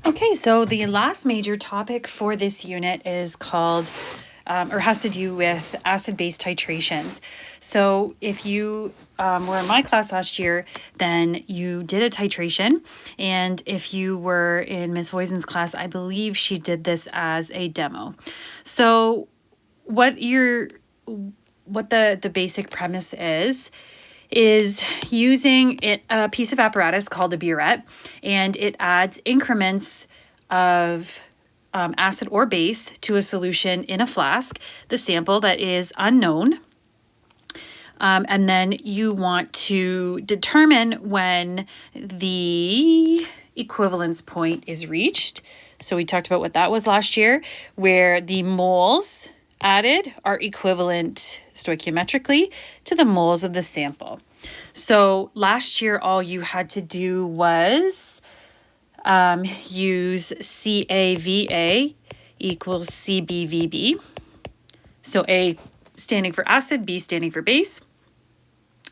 Okay, so the last major topic for this unit is called, or has to do with acid-base titrations. So if you were in my class last year, then you did a titration. And if you were in Ms. Voisin's class, I believe she did this as a demo. So what the basic premise is using a piece of apparatus called a burette, and it adds increments of acid or base to a solution in a flask, the sample that is unknown. And then you want to determine when the equivalence point is reached. So we talked about what that was last year, where the moles added are equivalent stoichiometrically to the moles of the sample. So last year, all you had to do was use CAVA equals CBVB. So A standing for acid, B standing for base,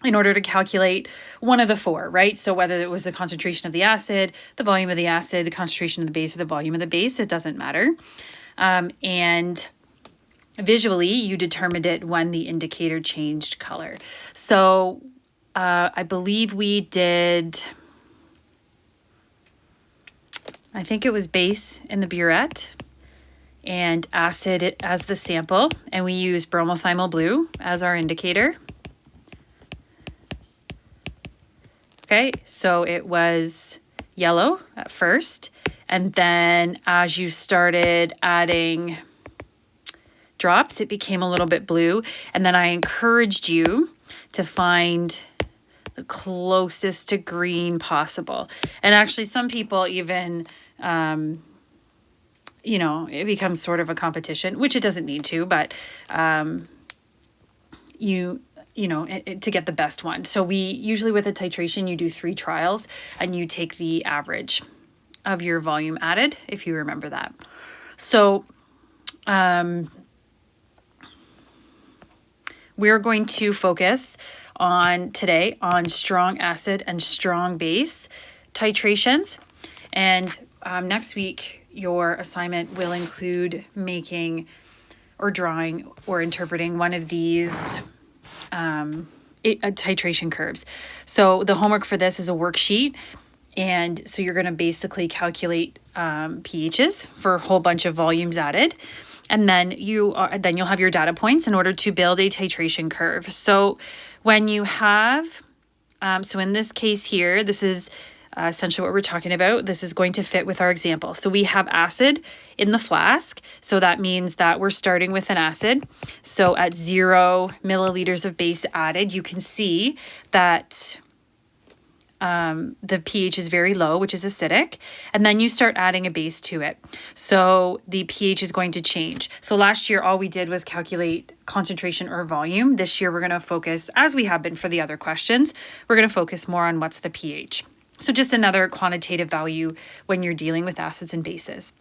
in order to calculate one of the four, right? So whether it was the concentration of the acid, the volume of the acid, the concentration of the base, or the volume of the base, it doesn't matter. And visually, you determined it when the indicator changed color. So I believe we did, I think it was base in the burette and acid as the sample, and we used bromothymol blue as our indicator. Okay, so it was yellow at first, and then as you started adding drops, it became a little bit blue, and then I encouraged you to find the closest to green possible. And actually some people even, it becomes sort of a competition, which it doesn't need to, but to get the best one. So we usually with a titration, you do 3 trials and you take the average of your volume added, if you remember that. So we're going to focus today on strong acid and strong base titrations. And next week, your assignment will include making or drawing or interpreting one of these titration curves. So the homework for this is a worksheet. And so you're going to basically calculate pHs for a whole bunch of volumes added. And then you'll have your data points in order to build a titration curve. So when you have, so in this case here, this is essentially what we're talking about. This is going to fit with our example. So we have acid in the flask. So that means that we're starting with an acid. So at 0 milliliters of base added, you can see that the pH is very low, which is acidic, and then you start adding a base to it. So the pH is going to change. So last year, all we did was calculate concentration or volume. This year, we're going to focus, as we have been for the other questions, we're going to focus more on what's the pH. So just another quantitative value when you're dealing with acids and bases.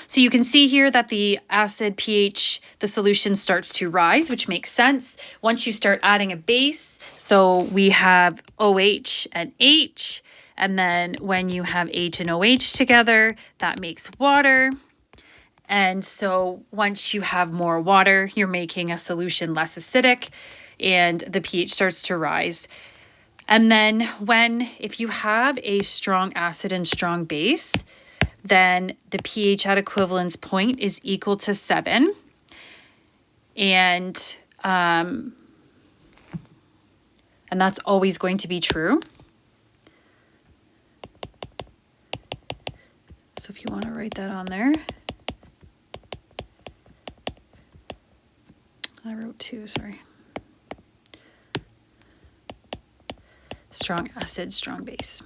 So you can see here that the acid pH, the solution starts to rise, which makes sense. Once you start adding a base, so we have OH and H, and then when you have H and OH together, that makes water. And so once you have more water, you're making a solution less acidic, and the pH starts to rise. And then if you have a strong acid and strong base, then the pH at equivalence point is equal to 7. And that's always going to be true. So if you want to write that on there. I wrote 2, sorry. Strong acid, strong base.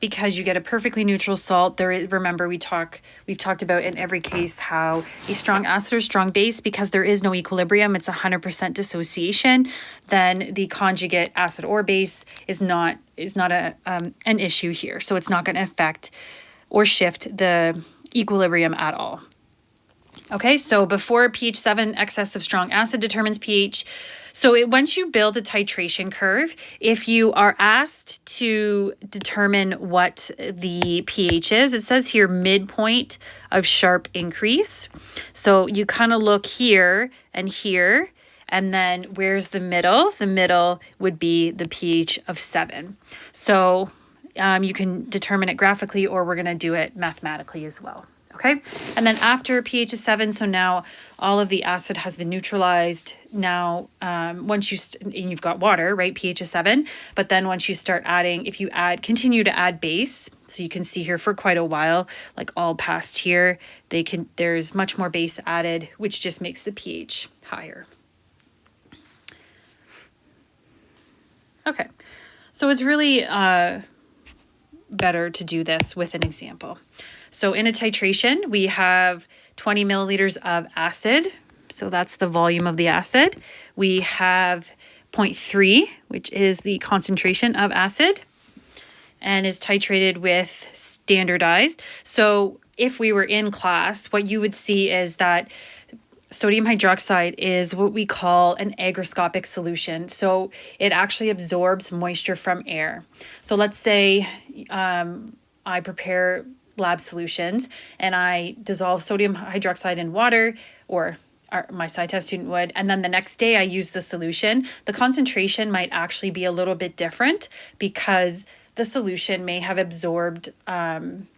Because you get a perfectly neutral salt. Remember, we've talked about in every case how a strong acid or strong base, because there is no equilibrium, it's 100% dissociation, then the conjugate acid or base is not an issue here. So it's not going to affect or shift the equilibrium at all. Okay, so before pH 7, excess of strong acid determines pH. So once you build a titration curve, if you are asked to determine what the pH is, it says here midpoint of sharp increase. So you kind of look here, and then where's the middle? The middle would be the pH of 7. So you can determine it graphically, or we're going to do it mathematically as well. Okay, and then after pH is 7, so now all of the acid has been neutralized. Now, once you've got water, right? pH is 7, but then once you start adding, if you continue to add base, so you can see here for quite a while, like all past here, there's much more base added, which just makes the pH higher. Okay, so it's really better to do this with an example. So in a titration, we have 20 milliliters of acid. So that's the volume of the acid. We have 0.3, which is the concentration of acid, and is titrated with standardized. So if we were in class, what you would see is that sodium hydroxide is what we call an hygroscopic solution. So it actually absorbs moisture from air. So let's say I prepare lab solutions and I dissolve sodium hydroxide in water, or my sci-test student would, and then the next day I use the solution. The concentration might actually be a little bit different because the solution may have absorbed carbon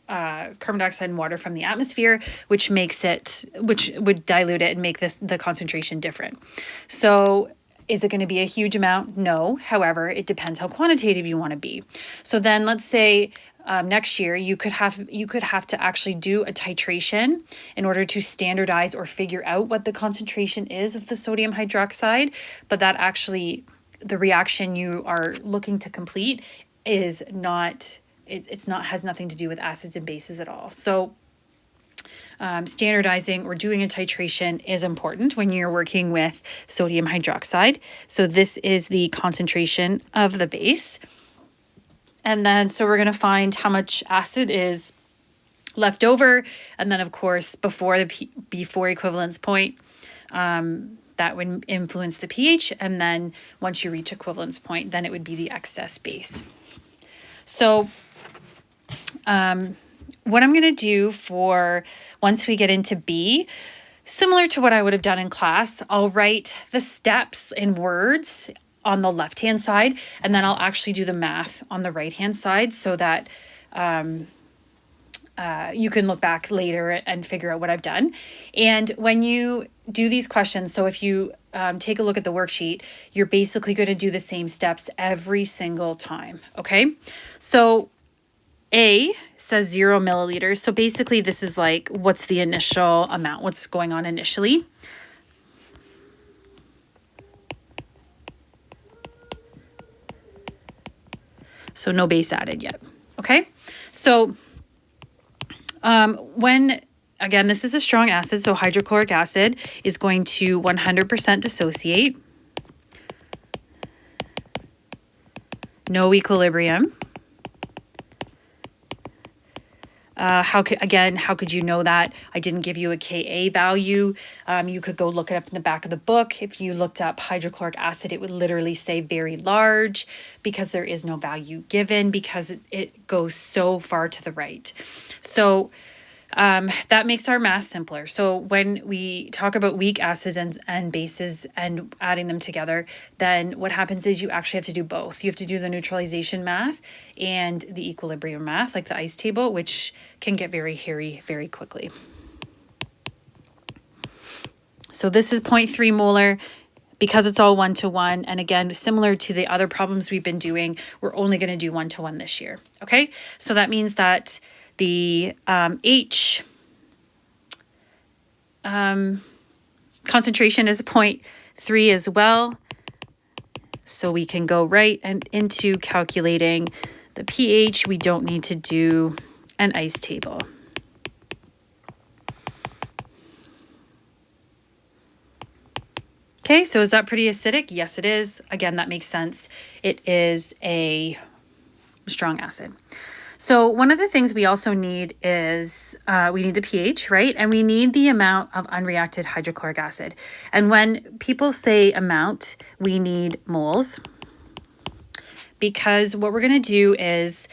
dioxide and water from the atmosphere, which would dilute it and make the concentration different. So is it going to be a huge amount? No. However, it depends how quantitative you want to be. So then let's say next year you could have to actually do a titration in order to standardize or figure out what the concentration is of the sodium hydroxide, but that actually the reaction you are looking to complete is not has nothing to do with acids and bases at all. So standardizing or doing a titration is important when you're working with sodium hydroxide. So this is the concentration of the base. And then, so we're going to find how much acid is left over. And then of course, before equivalence point, that would influence the pH. And then once you reach equivalence point, then it would be the excess base. So, what I'm going to do for once we get into B, similar to what I would have done in class, I'll write the steps in words on the left-hand side, and then I'll actually do the math on the right-hand side so that you can look back later and figure out what I've done. And when you do these questions, so if you take a look at the worksheet, you're basically going to do the same steps every single time, okay? So A says 0 milliliters. So basically this is like, what's the initial amount? What's going on initially? So no base added yet. Okay. So again, this is a strong acid. So hydrochloric acid is going to 100% dissociate. No equilibrium. How could you know that? I didn't give you a Ka value. You could go look it up in the back of the book. If you looked up hydrochloric acid, it would literally say very large because there is no value given because it goes so far to the right. So that makes our math simpler. So when we talk about weak acids and bases and adding them together, then what happens is you actually have to do both. You have to do the neutralization math and the equilibrium math, like the ice table, which can get very hairy very quickly. So this is 0.3 molar. Because it's all 1-to-1, and again, similar to the other problems we've been doing, we're only going to do 1-to-1 this year. Okay, so that means that the H concentration is 0.3 as well. So we can go right and into calculating the pH. We don't need to do an ice table. Okay, so is that pretty acidic? Yes, it is. Again, that makes sense. It is a strong acid. So one of the things we also need is we need the pH, right? And we need the amount of unreacted hydrochloric acid. And when people say amount, we need moles, because what we're going to do is,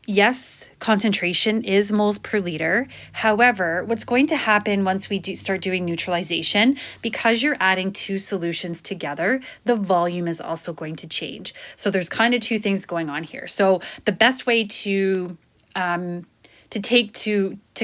yes, concentration is moles per liter. However, what's going to happen once we start doing neutralization, because you're adding two solutions together, the volume is also going to change. So there's kind of two things going on here. So the best way to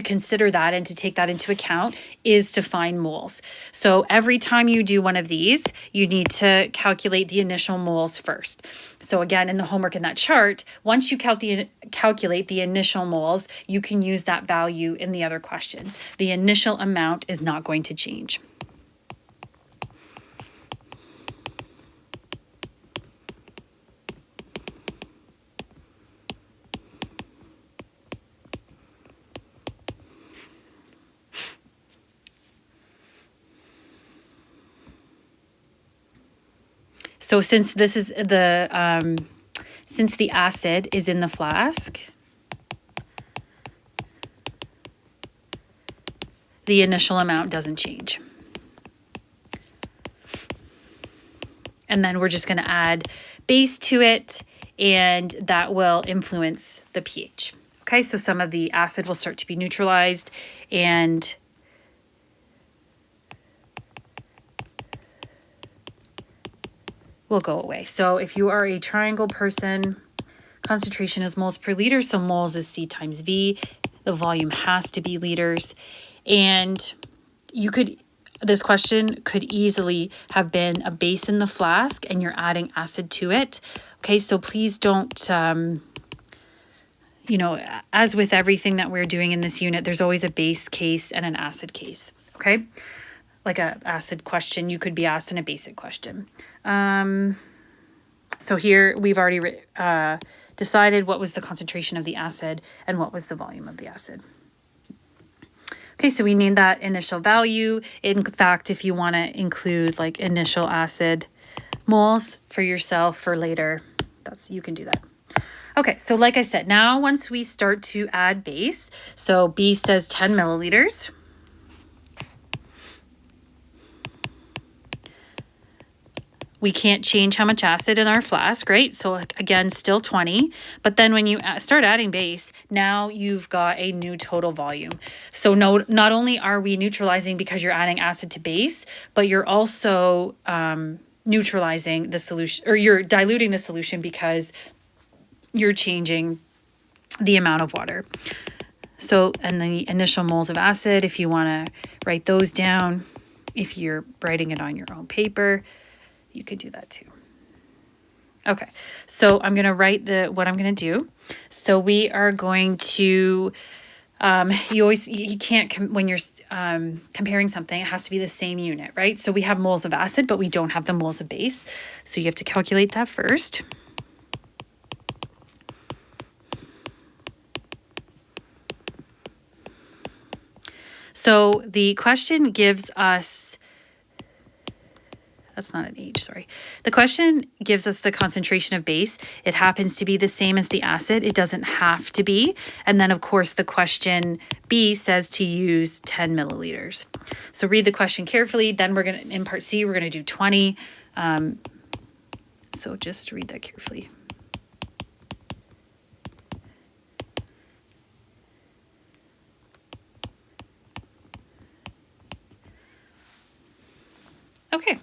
consider that and to take that into account is to find moles. So every time you do one of these, you need to calculate the initial moles first. So again, in the homework in that chart, once you calculate the initial moles, you can use that value in the other questions. The initial amount is not going to change. So since this is since the acid is in the flask, the initial amount doesn't change. And then we're just going to add base to it, and that will influence the pH. Okay, so some of the acid will start to be neutralized and will go away. So if you are a triangle person, concentration is moles per liter, so moles is C times V. The volume has to be liters. And this question could easily have been a base in the flask and you're adding acid to it. Okay, so please don't, as with everything that we're doing in this unit, there's always a base case and an acid case, okay? Like a acid question, you could be asked in a basic question. So here we've already decided what was the concentration of the acid and what was the volume of the acid. Okay, so we need that initial value. In fact, if you want to include like initial acid moles for yourself for later, you can do that. Okay, so like I said, now once we start to add base, so B says 10 milliliters. We can't change how much acid in our flask, right? So again, still 20. But then when you start adding base, now you've got a new total volume. So not only are we neutralizing because you're adding acid to base, but you're also neutralizing the solution, or you're diluting the solution because you're changing the amount of water. So, and the initial moles of acid, if you want to write those down, if you're writing it on your own paper, you could do that too. Okay, so I'm going to write what I'm going to do. So we are going to, you can't, when you're comparing something, it has to be the same unit, right? So we have moles of acid, but we don't have the moles of base. So you have to calculate that first. So the question gives us, that's not an H, sorry. The question gives us the concentration of base. It happens to be the same as the acid. It doesn't have to be. And then, of course, the question B says to use 10 milliliters. So read the question carefully. Then we're going to, in part C, we're going to do 20. So just read that carefully. Okay.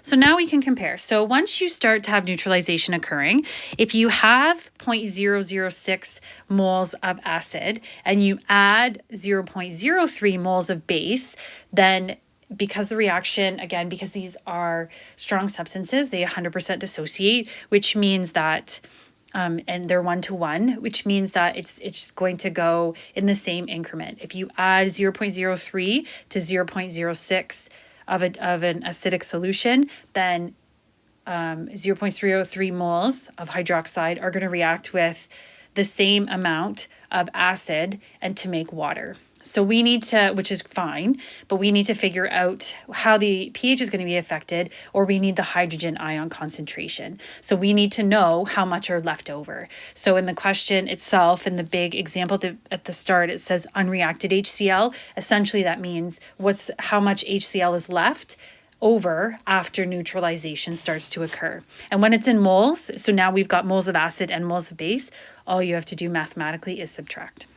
So now we can compare. So once you start to have neutralization occurring, if you have 0.006 moles of acid and you add 0.03 moles of base, then because the reaction, again, because these are strong substances, they 100% dissociate, which means that, and they're 1-to-1, which means that it's going to go in the same increment. If you add 0.03 to 0.06 of an acidic solution, then 0.303 moles of hydroxide are going to react with the same amount of acid and to make water. So we need to, which is fine, but we need to figure out how the pH is going to be affected, or we need the hydrogen ion concentration. So we need to know how much are left over. So in the question itself, in the big example at the start, it says unreacted HCl. Essentially, that means how much HCl is left over after neutralization starts to occur. And when it's in moles, so now we've got moles of acid and moles of base, all you have to do mathematically is subtract.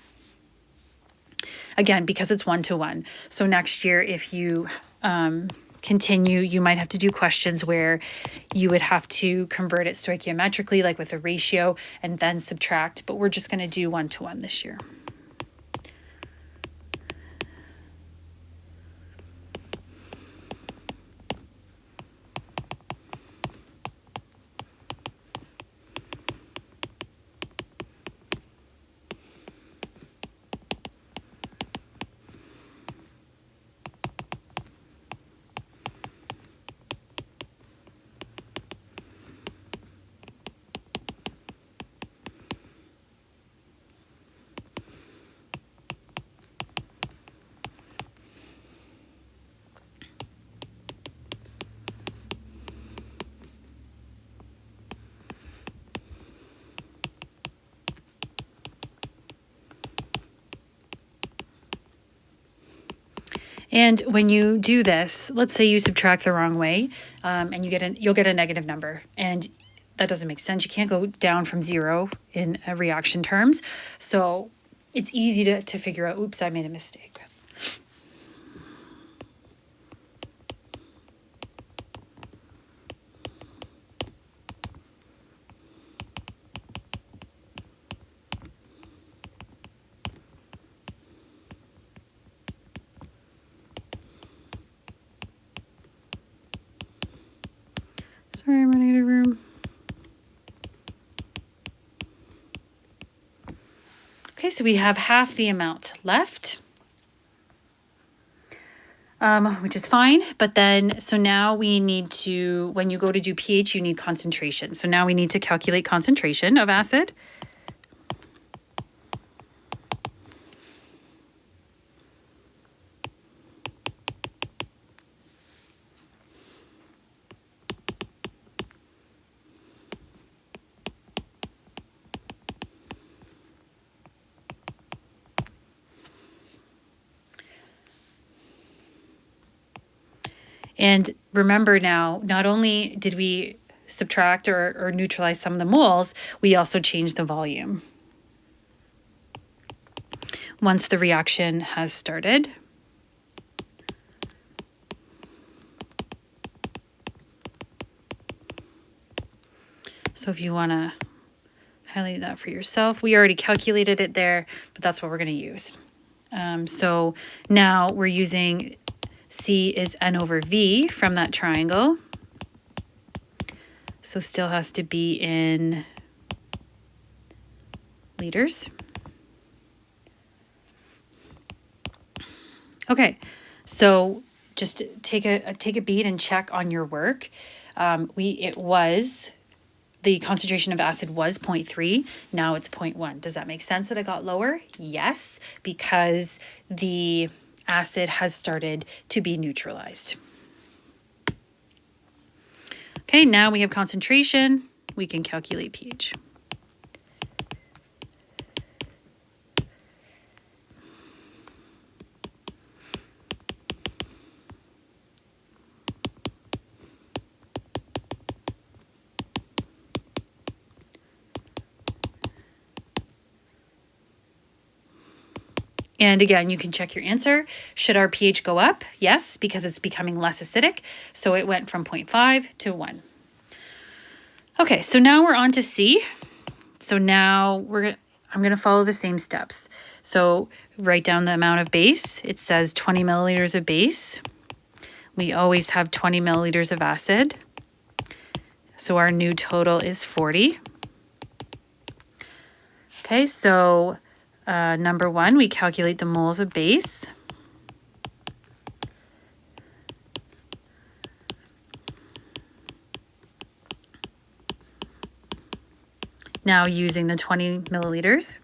Again, because it's 1-to-1. So next year, if you continue, you might have to do questions where you would have to convert it stoichiometrically, like with a ratio, and then subtract. But we're just going to do 1-to-1 this year. And when you do this, let's say you subtract the wrong way, and you'll get a negative number, and that doesn't make sense. You can't go down from 0 in reaction terms. So it's easy to figure out, oops, I made a mistake. Sorry, I'm running out of room. Okay, so we have half the amount left, which is fine. But then, so now we need to, when you go to do pH, you need concentration. So now we need to calculate concentration of acid. And remember now, not only did we subtract or neutralize some of the moles, we also changed the volume once the reaction has started. So if you want to highlight that for yourself, we already calculated it there, but that's what we're going to use. So now we're using C is N over V from that triangle. So still has to be in liters. Okay, so just take a beat and check on your work. The concentration of acid was 0.3. Now it's 0.1. Does that make sense that it got lower? Yes, because the acid has started to be neutralized. Okay, now we have concentration. We can calculate pH. And again, you can check your answer. Should our pH go up? Yes, because it's becoming less acidic. So it went from 0.5 to 1. Okay, so now we're on to C. So now I'm going to follow the same steps. So write down the amount of base. It says 20 milliliters of base. We always have 20 milliliters of acid. So our new total is 40. Okay, so number 1, we calculate the moles of base. Now using the 20 milliliters.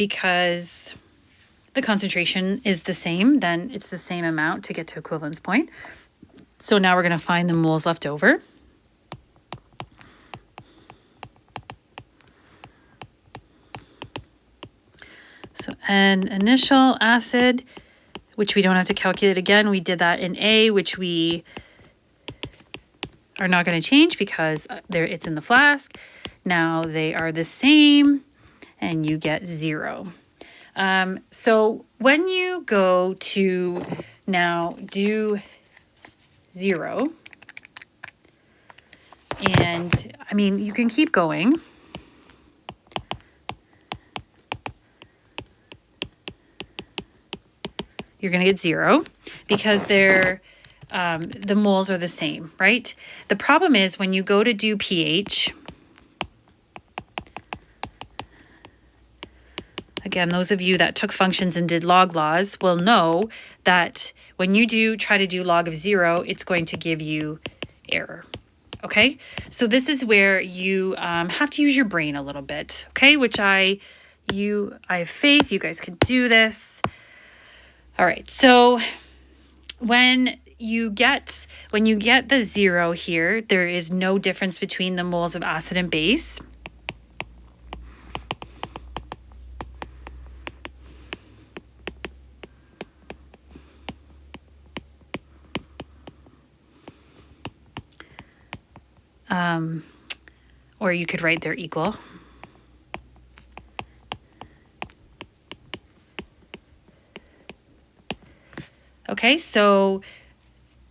because the concentration is the same, then it's the same amount to get to equivalence point. So now we're going to find the moles left over. So an initial acid, which we don't have to calculate again. We did that in A, which we are not going to change because it's in the flask. Now they are the same and you get 0. So when you go to now do 0, and I mean, you can keep going. You're going to get 0 because the moles are the same, right? The problem is when you go to do pH, again, those of you that took functions and did log laws will know that when you try to do log of 0, it's going to give you error. Okay, so this is where you have to use your brain a little bit, okay, which I have faith you guys can do this. All right, so when you get the 0 here, there is no difference between the moles of acid and base. Or you could write they're equal. Okay, so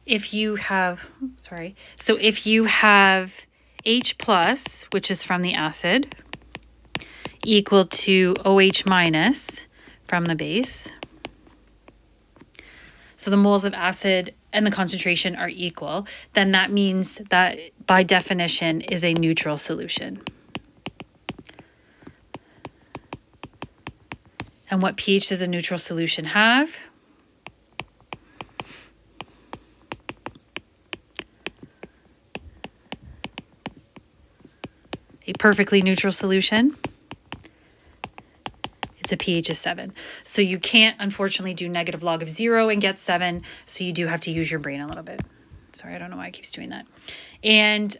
if you have, H plus, which is from the acid, equal to OH minus from the base, so the moles of acid and the concentration are equal, then that means that by definition is a neutral solution. And what pH does a neutral solution have? A perfectly neutral solution. It's a pH of 7. So you can't, unfortunately, do negative log of 0 and get 7. So you do have to use your brain a little bit. Sorry, I don't know why it keeps doing that. And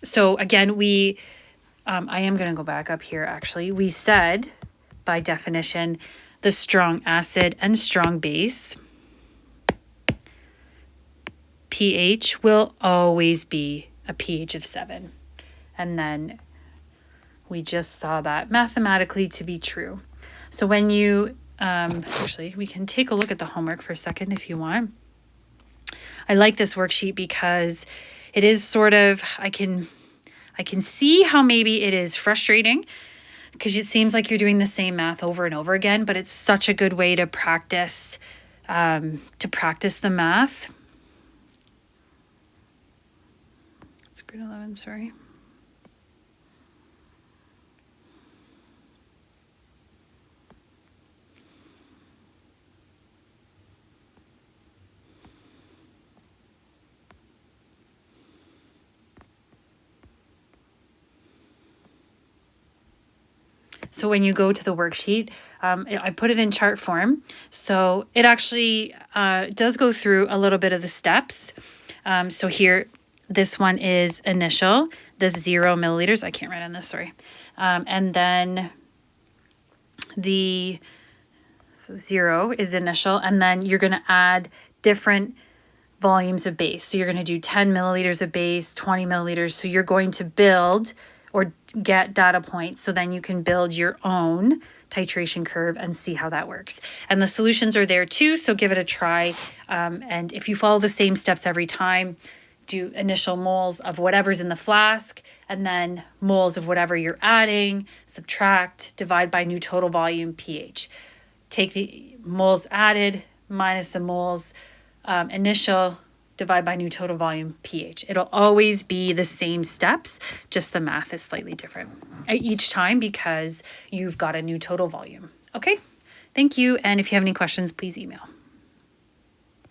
so again, I am going to go back up here, actually. We said, by definition, the strong acid and strong base, pH will always be a pH of 7. And then we just saw that mathematically to be true. So when you, actually, we can take a look at the homework for a second if you want. I like this worksheet because it is sort of, I can see how maybe it is frustrating because it seems like you're doing the same math over and over again, but it's such a good way to practice the math. It's grade 11, sorry. So when you go to the worksheet, I put it in chart form. So it actually does go through a little bit of the steps. So here, this one is initial, the 0 milliliters. I can't write on this, sorry. And then so 0 is initial, and then you're going to add different volumes of base. So you're going to do 10 milliliters of base, 20 milliliters. So you're going to build or get data points, so then you can build your own titration curve and see how that works. And the solutions are there too, so give it a try. And if you follow the same steps every time, do initial moles of whatever's in the flask, and then moles of whatever you're adding, subtract, divide by new total volume, pH. Take the moles added minus the moles initial, divide by new total volume, pH. It'll always be the same steps, just the math is slightly different each time because you've got a new total volume. Okay, thank you. And if you have any questions, please email.